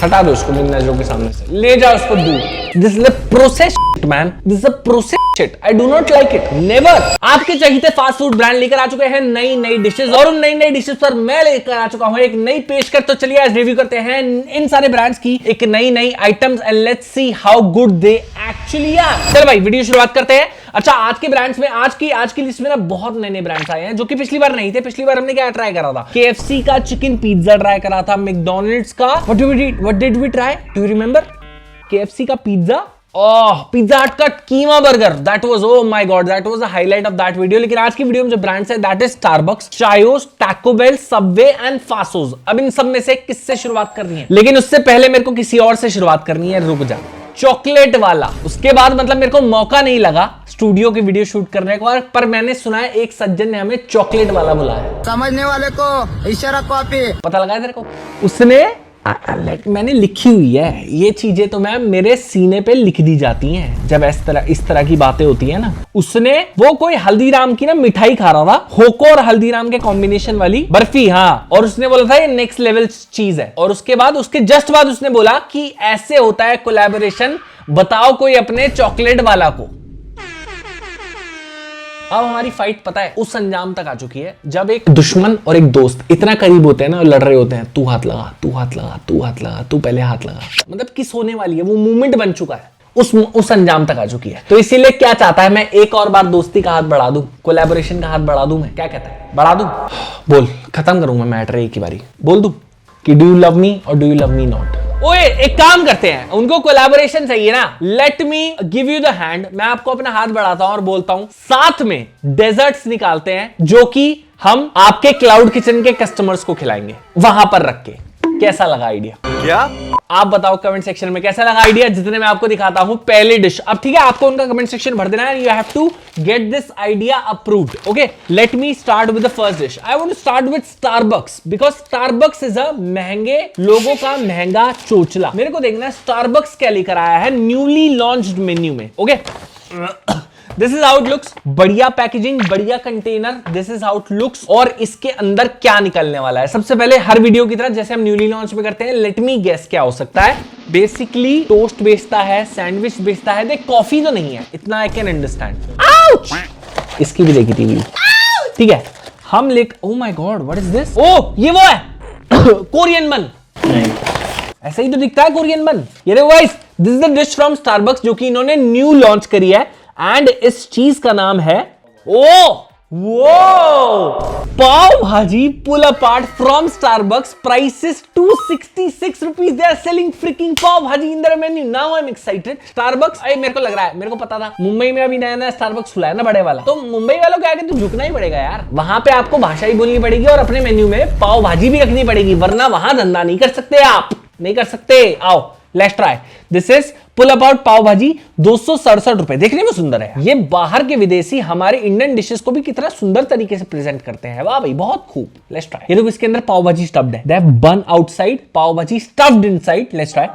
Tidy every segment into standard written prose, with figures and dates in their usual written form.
हटा दो इसको मेरी नजरों के सामने से, ले जाओ उसको दूर। This is a process man, this is a process shit, I do not like it, never. आपके चहीते फास्ट फूड ब्रांड लेकर आ चुके हैं नई नई डिशेस, और उन नई नई डिशेस पर मैं लेकर आ चुका हूं एक नई पेशकश। तो चलिए आज रिव्यू करते हैं इन सारे ब्रांड्स की एक नई नई items and let's see how good they actually are. चलो भाई वीडियो शुरुआत करते हैं। अच्छा, आज के ब्रांड्स में आज की लिस्ट में ना बहुत नए नए ब्रांड्स आए हैं जो कि पिछली बार नहीं थे। पिछली बार हमने क्या ट्राई करा था? KFC का चिकन पिज्जा ट्राई करा था, मैकडॉनल्ड्स का what did we try, do you remember? KFC का पिज्जा, पिज्जा हट का keema burger, that was, oh my God, that was the highlight of that video. लेकिन आज की वीडियो में जो ब्रांड्स है that is Starbucks, Chaayos, Taco Bell, Subway and Faasos. अब इन सब में से किससे शुरुआत करनी है? लेकिन उससे पहले मेरे को किसी और से शुरुआत करनी है, रुक जा। चॉकलेट वाला, उसके बाद मतलब मेरे को मौका नहीं लगा स्टूडियो की वीडियो शूट करने का, पर मैंने सुना है एक सज्जन ने हमें चॉकलेट वाला बुलाया। समझने वाले को इशारा कॉपी, पता लगा तेरे को? उसने मैंने लिखी हुई है ये चीजें, तो मैम मेरे सीने पे लिख दी जाती हैं जब इस तरह की बातें होती है ना। उसने वो कोई हल्दीराम की ना मिठाई खा रहा था, होको और हल्दीराम के कॉम्बिनेशन वाली बर्फी, हाँ, और उसने बोला था ये नेक्स्ट लेवल चीज है, और उसके बाद उसके जस्ट बाद उसने बोला कि ऐसे होता है कोलैबोरेशन, बताओ कोई अपने चॉकलेट वाला को। अब हमारी फाइट पता है उस अंजाम तक आ चुकी है जब एक दुश्मन और एक दोस्त इतना करीब होते हैं ना, लड़ रहे होते हैं, तू हाथ लगा, तू हाथ लगा, तू हाथ लगा, तू पहले हाथ लगा, मतलब किस होने वाली है, वो मूवमेंट बन चुका है, उस अंजाम तक आ चुकी है। तो इसीलिए क्या चाहता है, मैं एक और बार दोस्ती का हाथ बढ़ा दूं, कोलैबोरेशन का हाथ बढ़ा दूं, मैं क्या कहता है, बढ़ा दूं? बोल, खत्म करूंगा मैटर एक ही बारी, बोल दूं कि डू यू लव मी और do you love me not. ओए एक काम करते हैं, उनको कोलैबोरेशन चाहिए ना, let me give you the hand, मैं आपको अपना हाथ बढ़ाता हूं और बोलता हूं साथ में डेजर्ट्स निकालते हैं जो कि हम आपके क्लाउड किचन के कस्टमर्स को खिलाएंगे वहां पर रख के। कैसा लगा आइडिया? क्या आप बताओ कमेंट सेक्शन में कैसा लगा आइडिया, जितने मैं आपको दिखाता हूं पहली डिश। अब ठीक है, आपको उनका कमेंट सेक्शन भर देना है, you have to get this idea approved. Okay, let me start with the first dish. I want to start with Starbucks because Starbucks is a महंगे लोगों का महंगा चोचला। मेरे को देखना है स्टारबक्स क्या लेकर आया है न्यूली लॉन्च्ड मेन्यू में। Okay, this is how it looks, बढ़िया पैकेजिंग, बढ़िया container, this is how it looks. और इसके अंदर क्या निकलने वाला है, सबसे पहले हर वीडियो की तरह जैसे हम न्यूली लॉन्च में करते हैं, लेट मी गेस क्या हो सकता है। बेसिकली टोस्ट बेचता है, सैंडविच बेचता है, देख कॉफी तो नहीं है, इतना आई कैन अंडरस्टैंड। आउच, इसकी भी देखी थी, ठीक है। हम लेक, oh my God, what is this? Oh ये वो है कोरियन बन, ऐसा ही तो दिखता है कोरियन बन। ये देखो guys, this is the dish from Starbucks जो कि इन्होंने न्यू लॉन्च करी है, एंड इस चीज का नाम है pav bhaji pull apart from Starbucks, prices 266 rupees, they are selling freaking pav bhaji in their menu. Now I am excited. Starbucks, मेरे को लग रहा है, मेरे को पता था मुंबई में अभी नया नया स्टारबक्स खुला है ना बड़े वाला, तो मुंबई वालों के आगे तो झुकना ही पड़ेगा यार। वहां पे आपको भाषा ही बोलनी पड़ेगी और अपने मेन्यू में पाव भाजी भी रखनी पड़ेगी, वरना वहां धंधा नहीं कर सकते, आप नहीं कर सकते। आओ let's try, this is pull apart pav bhaji, 267 रुपए। देखने में सुंदर है, ये बाहर के विदेशी हमारे इंडियन डिशेस को भी कितना सुंदर तरीके से प्रेजेंट करते हैं, वाह भाई बहुत खूब। Let's try. ये देखो इसके अंदर पाव भाजी स्टफ्ड है, दे हैव बन आउटसाइड, पाव भाजी stuffed inside. Let's try.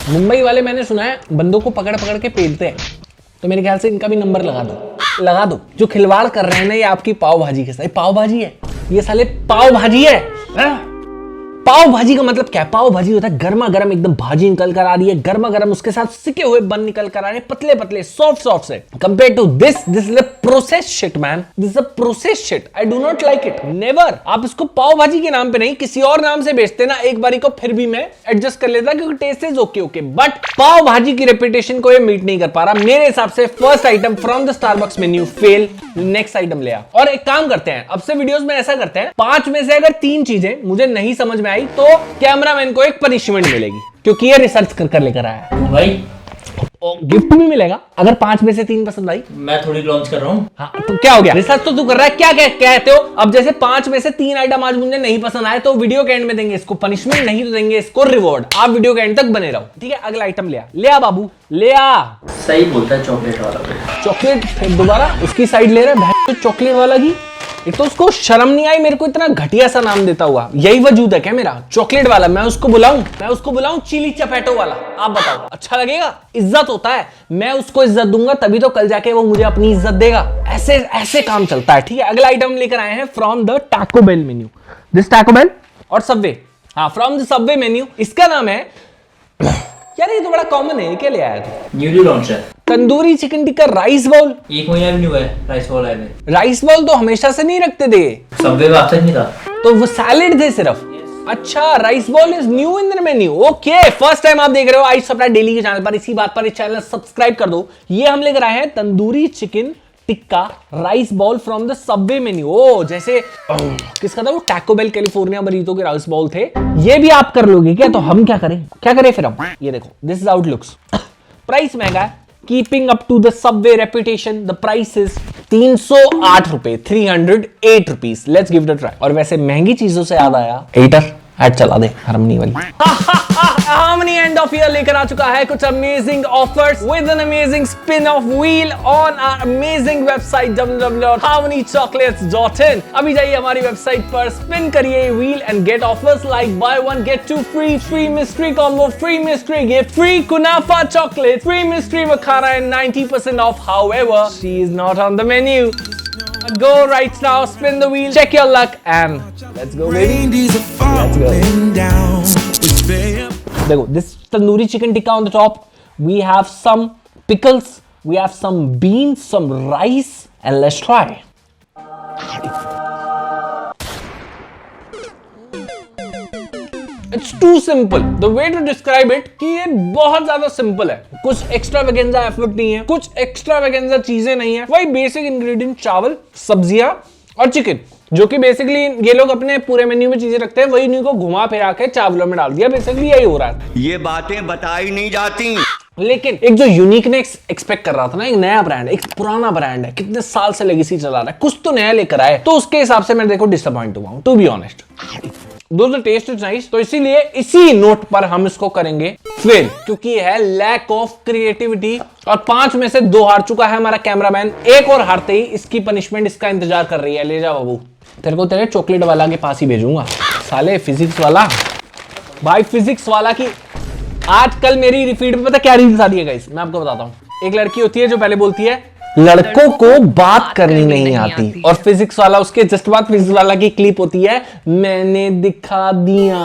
Mumbai वाले मैंने सुना है बंदों को पकड़ पकड़ के पेलते हैं, तो मेरे ख्याल से इनका भी नंबर लगा दो। जो खिलवाड़ कर रहे हैं ना ये आपकी पाव भाजी के साथ, पाव भाजी है ये, साले पाव भाजी है। पाव भाजी का मतलब क्या है? पाव भाजी होता है गर्मा गर्म एकदम भाजी निकल कर आ रही है, गर्मा गर्म, उसके साथ सिके हुए बन निकल कर आ रहे हैं, पतले पतले सॉफ्ट से। Compare to this is a process shit man, this is a process shit, I do not like it, never. आप इसको पाव भाजी के नाम पे नहीं किसी और नाम से बेचते ना, एक बारी को फिर भी मैं एडजस्ट कर लेता क्योंकि टेस्ट इज ओके, बट पाव भाजी की रेपुटेशन को ये मीट नहीं कर पा रहा मेरे हिसाब से। First item from the Starbucks menu fail, next item ले आ। और एक काम करते हैं, अब से वीडियोस में ऐसा करते हैं, 5 में से अगर 3 चीजें मुझे नहीं समझ में आई तो कैमरामैन को एक पनिशमेंट मिलेगी, क्योंकि ये रिसर्च कर लेकर आया है भाई, गिफ्ट भी मिलेगा अगर 5 में से 3 पसंद आई। मैं थोड़ी लॉन्च कर रहा हूँ। हाँ तो क्या हो गया, रिसर्च तो तू कर रहा है, क्या कहते हो? अब जैसे 5 में से 3 आइटम आज मुझे नहीं पसंद आए तो वीडियो के एंड में देंगे इसको पनिशमेंट, नहीं तो देंगे इसको रिवॉर्ड। आप वीडियो के एंड तक बने रहो, ठीक है। अगला आइटम ले आ बाबू, ले आ। सही बोलता है चॉकलेट वाला। चॉकलेट दोबारा उसकी साइड ले रहा है, चॉकलेट वाला की। एक तो उसको शर्म नहीं आई मेरे को इतना घटिया सा नाम देता हुआ, यही वजूद है क्या मेरा? चॉकलेट वाला मैं उसको बुलाऊं चिली चपेटो वाला, आप बताओ अच्छा लगेगा? इज्जत होता है, मैं उसको इज्जत दूंगा तभी तो कल जाके वो मुझे अपनी इज्जत देगा। ऐसे काम चलता है, ठीक है। अगला आइटम लेकर आए हैं from the Taco Bell menu. This Taco Bell और सबवे, हाँ फ्रॉम द सबवे मेन्यू। इसका नाम है यार ये तो बड़ा कॉमन है, क्या ले आया तू? न्यूली लॉन्च है। Tandoori chicken tikka rice bowl. 1 महीना भी नहीं हुआ है राइस बॉल आए हुए। राइस बाउल तो हमेशा से नहीं रखते थे, सबवे में अब तक नहीं था। तो वो सैलेड थे सिर्फ। अच्छा, rice ball is new in the menu. Okay, first time आप देख रहे हो आई सप्लाई डेली के चैनल पर। इसी बात पर इस चैनल सब्सक्राइब कर दो। ये हम लेकर आए हैं tandoori chicken tikka rice ball from the Subway menu. ओ जैसे किसका था वो, टैको बेल कैलिफोर्निया बरीतो के राइस बॉल थे। ये भी आप कर लोगे क्या? तो हम क्या करें फिर हम, ये देखो this is out looks. Price महंगा है, keeping up to the Subway reputation, the price is 308 रुपए, 308 rupees. Let's give it a try. और वैसे महंगी चीजों से याद आया, एडिटर ऐड चला दे हार्मनी वाली। हार्मनी एंड ऑफ ईयर लेकर आ चुका है कुछ amazing offers with an amazing spin of wheel on our amazing website www.harmonychocolates.in। अभी जाइए हमारी वेबसाइट पर, स्पिन करिए wheel and get offers like buy one get two free, free mystery combo, free mystery gift, free kunafa chocolate, free mystery makhana and 90% off. However, she is not on the menu. Go right now, spin the wheel, check your luck, and let's go, baby. Let's go. देखो, this tandoori chicken tikka on the top. We have some pickles, we have some beans, some rice, and let's try. It's too simple. The way to describe it कि ये बहुत ज्यादा simple है। कुछ extra वेगेंजा effort नहीं है, कुछ extra वेगेंजा चीजें नहीं है। वही बेसिक इंग्रेडिएंट चावल, सब्जियां और चिकन, जो कि बेसिकली ये लोग अपने पूरे मेन्यू में चीजें रखते हैं, वही इनको घुमा फिरा के चावलों में डाल दिया। बेसिकली यही हो रहा है। ये बातें बताई नहीं जाती। लेकिन एक जो यूनिकनेस एक्सपेक्ट कर रहा था ना, एक नया ब्रांड, एक पुराना ब्रांड है, कितने साल से लेगेसी चला रहा है, कुछ तो नया लेकर आए, तो उसके हिसाब से मैं देखो डिसअपॉइंट हुआ हूं, टू बी ऑनेस्ट। दोस्तों टेस्ट इज नाइस, तो इसीलिए इसी नोट पर हम इसको करेंगे फेल, क्योंकि ये है लैक ऑफ क्रिएटिविटी। और 5 में से 2 हार चुका है हमारा कैमरामैन। एक और हारते ही इसकी पनिशमेंट इसका इंतजार कर रही है। ले जा बाबू, तेरे को तेरे चॉकलेट वाला के पास ही भेजूंगा। साले फिजिक्स वाला, भाई फिजिक्स वाला की आजकल मेरी रिफीड में पता क्या रील्स आ रही है गाइस, मैं आपको बताता हूँ। एक लड़की होती है जो पहले बोलती है लड़कों को बात करनी नहीं आती, और फिजिक्स वाला उसके जस्ट बाद फिजिक्स वाला की क्लिप होती है, मैंने दिखा दिया।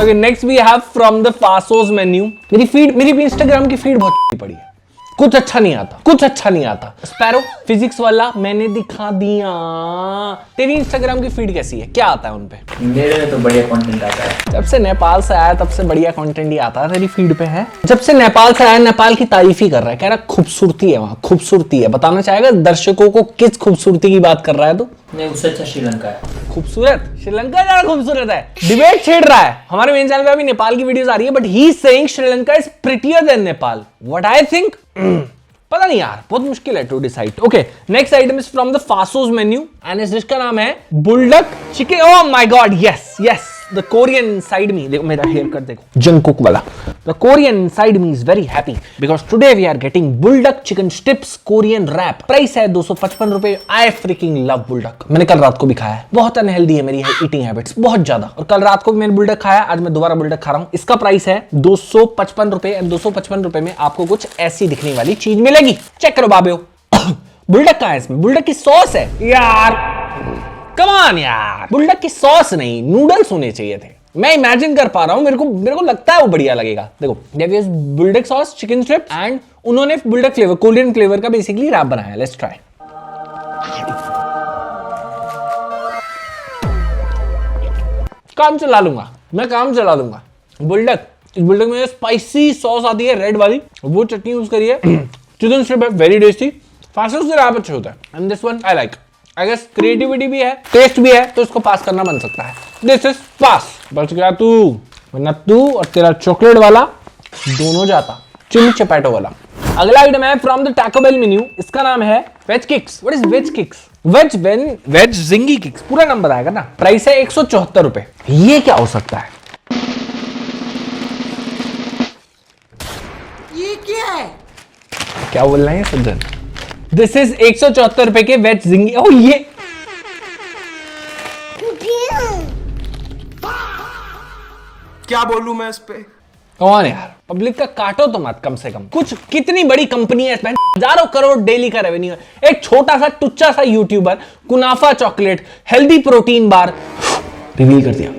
Okay, next we have from the Faasos menu. मेरी भी इंस्टाग्राम की फीड बहुत पड़ी है, कुछ अच्छा नहीं आता, कुछ अच्छा नहीं आता। स्पैरो, फिजिक्स वाला, मैंने दिखा दिया। तेरी इंस्टाग्राम की फीड कैसी है, क्या आता है उनपे? मेरे में तो बढ़िया कंटेंट आता है। जब से नेपाल से आया तब से बढ़िया कंटेंट ही आता है तेरी फीड पे है। जब से नेपाल से आया नेपाल की तारीफ ही कर रहा है, कह रहा खूबसूरती है वहाँ, खूबसूरती है। बताना चाहेगा दर्शकों को किस खूबसूरती की बात कर रहा है तू? नहीं, उससे अच्छा श्रीलंका है। खूबसूरत? श्रीलंका ज्यादा खूबसूरत है। डिबेट छेड़ रहा है। हमारे मेन चैनल पे अभी नेपाल की वीडियोस आ रही है, but he is saying Sri Lanka is prettier than Nepal. What I think, पता नहीं यार, बहुत मुश्किल है to decide. Okay, next item is from the Faasos menu and इस डिश का नाम है Buldak chicken. Oh my god, yes yes, the Korean side me, देखो मेरा हेयर कट देखो, जंगकुक वाला। The Korean side me is very happy because today we are getting Buldak chicken strips Korean wrap. Price है 255 रुपए। I freaking love Buldak. मैंने कल रात को भी खाया है, बहुत अनहेल्दी है मेरी ईटिंग हैबिट्स, बहुत ज्यादा। और कल रात को भी मैंने बुलडक खाया, आज मैं दोबारा बुलडक खा रहा हूँ। इसका प्राइस है 255 रुपए एंड 255 रुपए में आपको कुछ ऐसी दिखने वाली चीज मिलेगी। चेक करो बाबे। बुलडक कहाँ है इसमें? बुलडक की सॉस है यार, कम ऑन यार। बुलडक की सॉस नहीं, नूडल्स होने चाहिए थे। मैं इमेजिन कर पा रहा हूं, मेरे को लगता है वो बढ़िया लगेगा। देखो, there is Buldak sauce, chicken strip and उन्होंने बुलडक फ्लेवर, कोरियन फ्लेवर का बेसिकली रैप बनाया। Let's try. काम चला लूंगा मैं, काम चला लूंगा। बुलडक, इस बुलडक में स्पाइसी सॉस आती है रेड वाली, वो चटनी यूज करिए। चिकन स्ट्रिप है वेरी टेस्टी। फासोस से रैप अच्छा होता है and this one I like. I guess creativity भी है, टेस्ट भी है, तो इसको पास करना बन सकता है। This is pass. बच गया तू, वरना तू और तेरा चॉकलेट वाला दोनों जाता चिली चपैटो वाला। अगला आइटम है from the Taco Bell menu. इसका नाम है veg kicks. What is veg kicks? Veg zingy kicks, पूरा नाम बताएगा ना। प्राइस है 174 रुपए। ये क्या हो सकता है? ये क्या है? क्या बोल रहे हैं सज्जन? दिस इज 174 रुपए के वेज जिंगी। ओ ये क्या बोलूं मैं इस पे? कौन यार, पब्लिक का काटो तो मत कम से कम। कुछ कितनी बड़ी कंपनी है इसमें, हजारों करोड़ डेली का रेवेन्यू है। एक छोटा सा टुच्चा सा YouTuber kunafa chocolate healthy protein bar reveal कर दिया।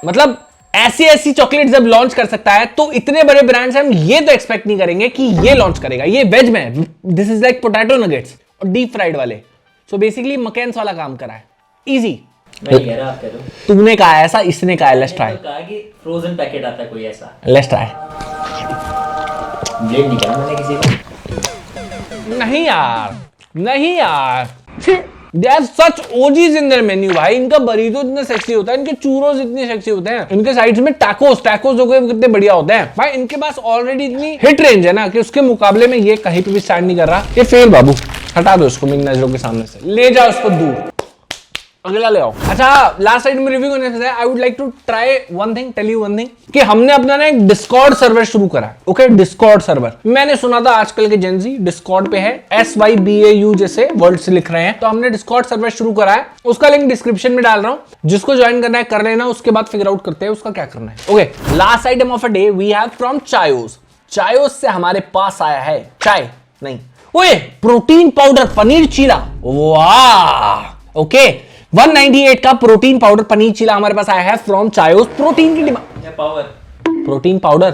मतलब ऐसी चॉकलेट जब लॉन्च कर सकता है तो इतने बड़े ब्रांड्स हम ये तो एक्सपेक्ट नहीं करेंगे कि ये लॉन्च करेगा। ये वेज में, this is like potato nuggets और डीप फ्राइड वाले। सो बेसिकली मकैन्स वाला काम करा है, इजी। मैं नहीं कह रहा, आप कह दो। तुमने कहा ऐसा, इसने कहा लेट्स ट्राई। मैंने तो कहा कि फ्रोजन पैकेट आता है कोई ऐसा। Let's try. ब्लेड नहीं करा मैंने किसी को। नहीं यार, नहीं यार, they are such OGs in their menu भाई। इनका बरीतो इतना सेक्सी होता है, इनके चूरोस इतने सेक्सी होते हैं, इनके साइड्स में टैकोस हो गए कितने बढ़िया होते हैं भाई। इनके पास ऑलरेडी इतनी हिट रेंज है ना कि उसके मुकाबले में ये कहीं पे भी स्टैंड नहीं कर रहा। ये फेल बाबू, हटा दो इसको मेरी नजरों के सामने से, ले जाओ उसको दूर, अगला ले आओ। अच्छा, लास्ट साइड में रिव्यू करने से I would like to try one thing, tell you one thing कि हमने अपना ना एक डिस्कॉर्ड सर्वर शुरू करा है। ओके, डिस्कॉर्ड सर्वर मैंने सुना था आजकल के जेंजी डिस्कॉर्ड पे है, SYBAU जैसे वर्ड से लिख रहे हैं, तो हमने डिस्कॉर्ड सर्वर शुरू करा है। उसका लिंक डिस्क्रिप्शन में डाल रहा हूं, जिसको ज्वाइन करना है कर लेना, उसके बाद फिगर आउट करते हैं उसका क्या करना है। Okay, last item of a day we have from Chaayos. Chaayos से हमारे पास आया है चाय नहीं, ओए प्रोटीन पाउडर पनीर चीला। वाह, ओके 198 का प्रोटीन पाउडर पनीर चीला हमारे पास आया है फ्रॉम चायोस। प्रोटीन की demand, power protein powder,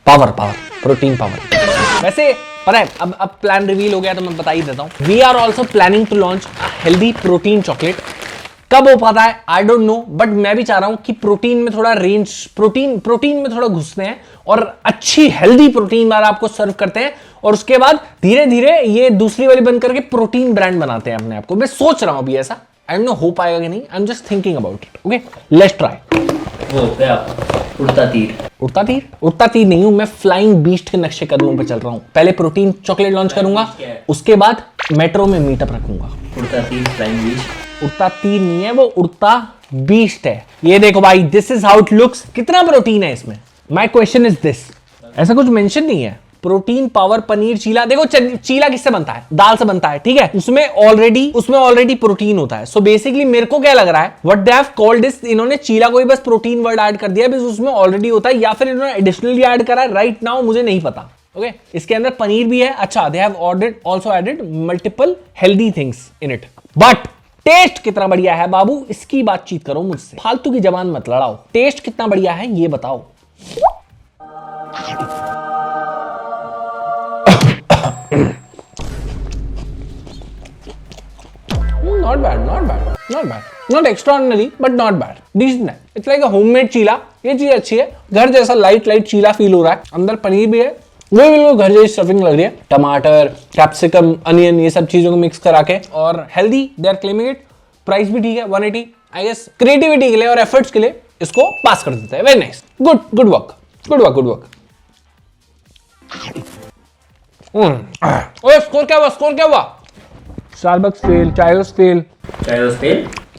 power protein power. वैसे पता है, अब प्लान रिवील हो गया तो मैं बता ही देता हूं। We are also planning to launch healthy protein chocolate. कब हो पाता है आई डोंट नो, बट मैं भी चाह रहा हूं कि प्रोटीन में थोड़ा रेंज, प्रोटीन में थोड़ा घुसते हैं और अच्छी हेल्दी प्रोटीन बार आपको सर्व करते हैं, और उसके बाद धीरे धीरे ये दूसरी वाली बंद करके प्रोटीन ब्रांड बनाते हैं अपने आप को। मैं सोच रहा हूं अभी ऐसा, आई डोंट नो हो पाएगा कि नहीं, I am just thinking about it. Okay, let's try. वो क्या उड़ता तीर? उड़ता तीर नहीं हूं मैं, फ्लाइंग बीस्ट के नक्शे कदमों पे चल रहा हूं। पहले प्रोटीन चॉकलेट लॉन्च करूंगा, उसके बाद मेट्रो में मीटअप रखूंगा। उड़ता तीर, फ्लाइंग बीस्ट। उड़ता तीर नहीं है वो, उड़ता बीस्ट है। ये देखो भाई, this is how it looks. कितना प्रोटीन है इसमें? माय क्वेश्चन इज दिस, ऐसा कुछ मेंशन नहीं है। प्रोटीन पावर पनीर चीला, देखो चीला किससे बनता है? दाल से बनता है, ठीक है। उसमें ऑलरेडी प्रोटीन होता है। सो बेसिकली मेरे को क्या लग रहा है, what they have called this, इन्होंने चीला को ही बस प्रोटीन वर्ड ऐड कर दिया है, उसमें ऑलरेडी होता है, या फिर इन्होंने एडिशनली ऐड करा है, राइट नाउ मुझे नहीं पता। ओके, इसके अंदर पनीर भी है। अच्छा, they have also added multiple healthy things in it, but taste कितना बढ़िया है बाबू, इसकी बातचीत करो मुझसे, फालतू की जबान मत लड़ाओ। टेस्ट कितना बढ़िया है ये बताओ। Not extraordinary, but not bad. Decent है। It's like a homemade चीला। ये चीज अच्छी है, घर जैसा लाइट चीला फील हो रहा है। अंदर पनीर भी है, वो बिल्कुल घर जैसी स्टफिंग लग रही है, टमाटर, कैप्सिकम, अनियन, ये सब चीजों को मिक्स करा के, और healthy they are claiming it. Price भी ठीक है 180। आई गेस क्रिएटिविटी के लिए और एफर्ट्स के लिए इसको पास कर देते हैं। Very nice, good work. ओए स्कोर क्या हुआ? Starbucks fail, Chaayos fail.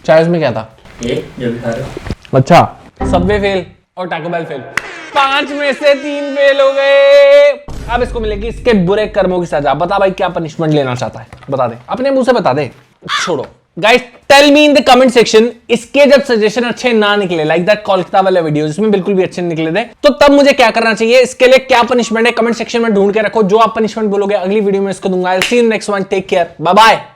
Chaayos में क्या था? ये जो भी खा रहे हो। अच्छा, सबवे फेल और टैको बेल फेल। 5 में से 3 फेल हो गए। अब इसको मिलेगी इसके बुरे कर्मों की सजा। बता भाई क्या पनिशमेंट लेना चाहता है, बता दे, अपने मुंह से बता दे। छोड़ो guys, tell me in the comment section, इसके जब सजेशन अच्छे ना निकले, लाइक दैट कोलकाता वाला वीडियो जिसमें बिल्कुल भी अच्छे निकले थे, तो तब मुझे क्या करना चाहिए, इसके लिए क्या पनिशमेंट है, कमेंट सेक्शन में ढूंढ के रखो। जो आप पनिशमेंट बोलोगे अगली वीडियो में इसको दूंगा। I will see you next one, take care, bye bye.